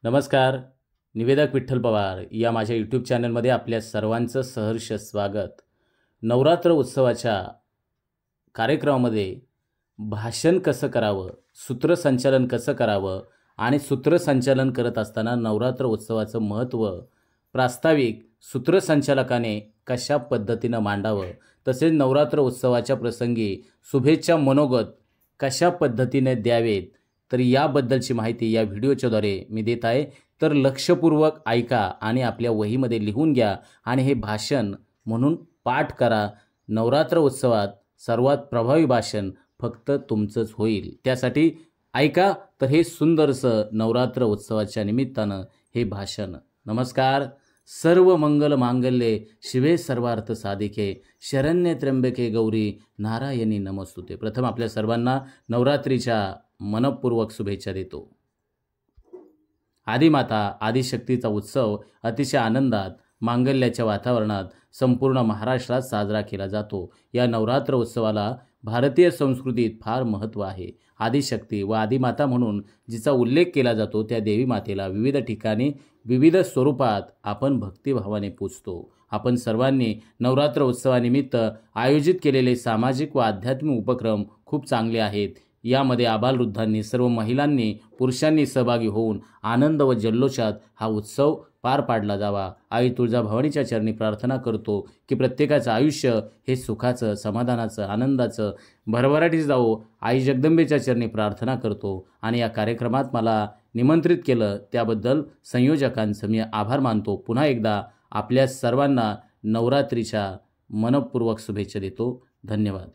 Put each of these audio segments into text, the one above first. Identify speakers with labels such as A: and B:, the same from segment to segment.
A: नमस्कार. निवेदक विठ्ठल पवार या माझ्या यूट्यूब चॅनलमध्ये आपल्या सर्वांचं सहर्ष स्वागत. नवरात्र उत्सवाच्या कार्यक्रमामध्ये भाषण कसं करावं, सूत्रसंचालन कसं करावं आणि सूत्रसंचालन करत असताना नवरात्र उत्सवाचं महत्त्व प्रास्ताविक सूत्रसंचालकाने कशा पद्धतीनं मांडावं, तसेच नवरात्र उत्सवाच्या प्रसंगी शुभेच्छा मनोगत कशा पद्धतीने द्यावेत, तर याबद्दलची माहिती या व्हिडिओच्याद्वारे मी देत आहे. तर लक्षपूर्वक ऐका आणि आपल्या वहीमध्ये लिहून घ्या आणि हे भाषण म्हणून पाठ करा. नवरात्र उत्सवात सर्वात प्रभावी भाषण फक्त तुमचंच होईल. त्यासाठी ऐका तर हे सुंदरसं नवरात्र उत्सवाच्या निमित्तानं हे भाषण. नमस्कार. सर्व मंगल मांगल्ये शिवे सर्वार्थ साधिके शरण्ये त्र्यंबके गौरी नारायणी नमस्तुते. प्रथम आपल्या सर्वांना नवरात्रीच्या मनपूर्वक शुभेच्छा देतो. आदिमाता आदिशक्तीचा उत्सव अतिशय आनंदात मांगल्याच्या वातावरणात संपूर्ण महाराष्ट्रात साजरा केला जातो. या नवरात्र उत्सवाला भारतीय संस्कृतीत फार महत्त्व आहे. आदिशक्ती व आदिमाता म्हणून जिचा उल्लेख केला जातो त्या देवी मातेला विविध ठिकाणी विविध स्वरूपात आपण भक्तिभावाने पूजतो. आपण सर्वांनी नवरात्र उत्सवानिमित्त आयोजित केलेले सामाजिक व आध्यात्मिक उपक्रम खूप चांगले आहेत. यामध्ये आबालवृद्धांनी, सर्व महिलांनी, पुरुषांनी सहभागी होऊन आनंद व जल्लोषात हा उत्सव पार पाडला जावा. आई तुळजाभवानीच्या चरणी प्रार्थना करतो की प्रत्येकाचं आयुष्य हे सुखाचं, समाधानाचं, आनंदाचं, भरभराटीचं जावो. आई जगदंबेच्या चरणी प्रार्थना करतो आणि या कार्यक्रमात मला निमंत्रित केलं त्याबद्दल संयोजकांचं मी आभार मानतो. पुन्हा एकदा आपल्या सर्वांना नवरात्रीच्या मनपूर्वक शुभेच्छा देतो. धन्यवाद.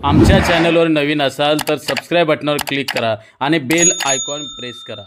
A: आमच्या चॅनलवर नवीन असाल तर सबस्क्राईब बटनावर क्लिक करा आणि बेल आयकॉन प्रेस करा.